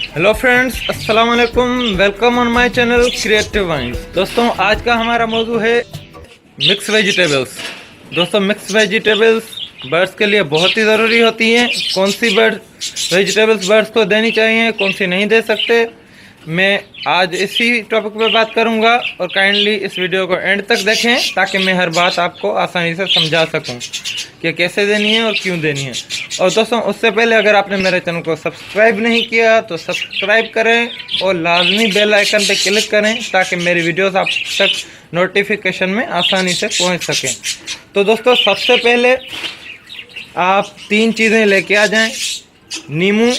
Hello friends, अस्सलाम वालेकुम। Welcome on my channel creative vines. दोस्तों, आज का हमारा मौजू है मिक्स वेजिटेबल्स। दोस्तों, मिक्स वेजिटेबल्स बर्ड्स के लिए बहुत ही ज़रूरी होती हैं। कौन सी वेजिटेबल्स बर्ड्स को देनी चाहिए, कौन सी नहीं दे सकते, मैं आज इसी टॉपिक पे बात करूंगा। और काइंडली इस वीडियो को एंड तक देखें ताकि मैं हर बात आपको आसानी से समझा सकूं कि कैसे देनी है और क्यों देनी है। और दोस्तों, उससे पहले अगर आपने मेरे चैनल को सब्सक्राइब नहीं किया तो सब्सक्राइब करें और लाजमी बेल आइकन पे क्लिक करें ताकि मेरी वीडियोस आप तक नोटिफिकेशन में आसानी से पहुंच सकें। तो दोस्तों, सबसे पहले आप 3 चीज़ें लेके आ जाएं: नींबू,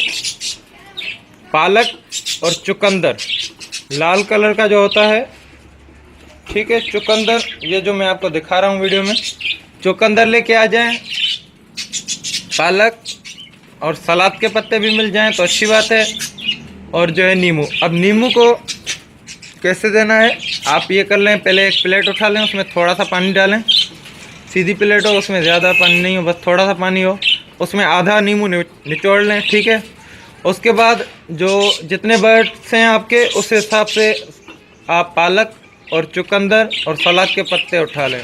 पालक और चुकंदर। लाल कलर का जो होता है, ठीक है, चुकंदर, ये जो मैं आपको दिखा रहा हूँ वीडियो में, चुकंदर लेके आ जाएं। पालक और सलाद के पत्ते भी मिल जाएं तो अच्छी बात है। और जो है नींबू। अब नींबू को कैसे देना है, आप ये कर लें, पहले एक प्लेट उठा लें, उसमें थोड़ा सा पानी डालें। सीधी प्लेट हो, उसमें ज़्यादा पानी नहीं हो, बस थोड़ा सा पानी हो, उसमें आधा नींबू निचोड़ लें, ठीक है। उसके बाद जो जितने बर्ड्स हैं आपके, उस हिसाब से आप पालक और चुकंदर और सलाद के पत्ते उठा लें।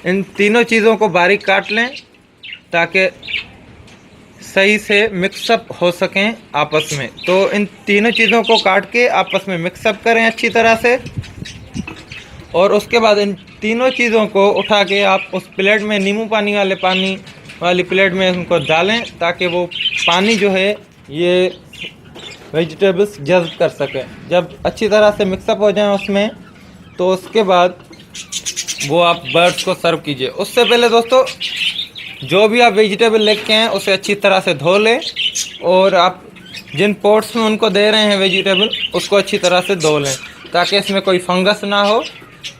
इन तीनों चीज़ों को बारीक काट लें ताकि सही से मिक्सअप हो सकें आपस में। तो इन तीनों चीज़ों को काट के आपस में मिक्सअप करें अच्छी तरह से। और उसके बाद इन तीनों चीज़ों को उठा के आप उस प्लेट में, नींबू पानी वाली प्लेट में उनको डालें ताकि वो पानी जो है ये वेजिटेबल्स जज़्ब कर सके। जब अच्छी तरह से मिक्सअप हो जाए उसमें, तो उसके बाद वो आप बर्ड्स को सर्व कीजिए। उससे पहले दोस्तों, जो भी आप वेजिटेबल लेके हैं उसे अच्छी तरह से धो लें और आप जिन पॉट्स में उनको दे रहे हैं वेजिटेबल, उसको अच्छी तरह से धो लें ताकि इसमें कोई फंगस ना हो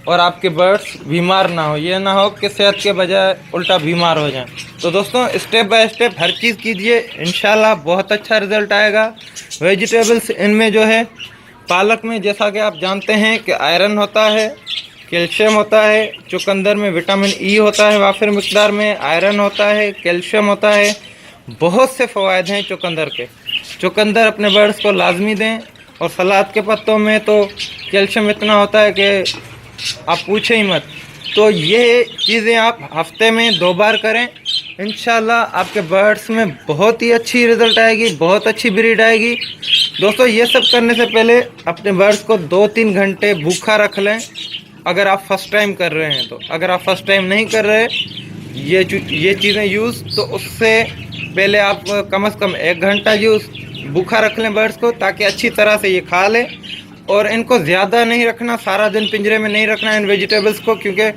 और आपके बर्ड्स बीमार ना हो। ये ना हो कि सेहत के बजाय उल्टा बीमार हो जाएं। तो दोस्तों, स्टेप बाय स्टेप हर चीज़ कीजिए, इंशाल्लाह बहुत अच्छा रिज़ल्ट आएगा। वेजिटेबल्स इनमें जो है, पालक में जैसा कि आप जानते हैं कि आयरन होता है, कैल्शियम होता है। चुकंदर में विटामिन ई होता है, वाफिर मिकदार में आयरन होता है, कैल्शियम होता है। बहुत से फ़वाइद हैं चुकंदर के। चुकंदर अपने बर्ड्स को लाजमी दें। और सलाद के पत्तों में तो कैल्शियम इतना होता है कि आप पूछे ही मत। तो ये चीज़ें आप हफ्ते में 2 बार करें, इंशाल्लाह आपके बर्ड्स में बहुत ही अच्छी रिज़ल्ट आएगी, बहुत अच्छी ब्रीड आएगी। दोस्तों, ये सब करने से पहले अपने बर्ड्स को 2-3 घंटे भूखा रख लें अगर आप फर्स्ट टाइम कर रहे हैं तो। अगर आप फर्स्ट टाइम नहीं कर रहे ये चीज़ें यूज़, तो उससे पहले आप कम से कम 1 घंटा भूखा रख लें बर्ड्स को ताकि अच्छी तरह से ये खा लें। और इनको ज़्यादा नहीं रखना, सारा दिन पिंजरे में नहीं रखना इन वेजिटेबल्स को, क्योंकि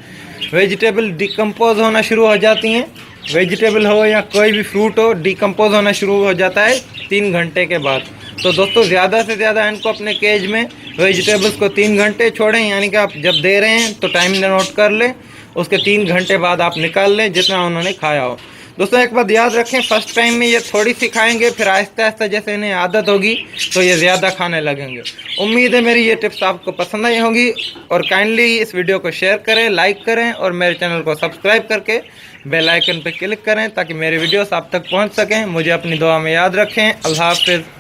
वेजिटेबल डिकम्पोज होना शुरू हो जाती हैं। वेजिटेबल हो या कोई भी फ्रूट हो, डिकम्पोज होना शुरू हो जाता है 3 घंटे के बाद। तो दोस्तों, ज़्यादा से ज़्यादा इनको अपने केज में वेजिटेबल्स को 3 घंटे छोड़ें। यानी कि आप जब दे रहे हैं तो टाइम नोट कर लें, उसके 3 घंटे बाद आप निकाल लें जितना उन्होंने खाया हो। दोस्तों, एक बात याद रखें, फर्स्ट टाइम में ये थोड़ी सी खाएंगे, फिर आहिस्ता आहिस्ता जैसे इन्हें आदत होगी तो ये ज़्यादा खाने लगेंगे। उम्मीद है मेरी ये टिप्स आपको पसंद आई होंगी। और काइंडली इस वीडियो को शेयर करें, लाइक करें और मेरे चैनल को सब्सक्राइब करके बेल आइकन पर क्लिक करें ताकि मेरी वीडियोस आप तक पहुंच सकें। मुझे अपनी दुआ में याद रखें। अल्लाह हाफ़िज़।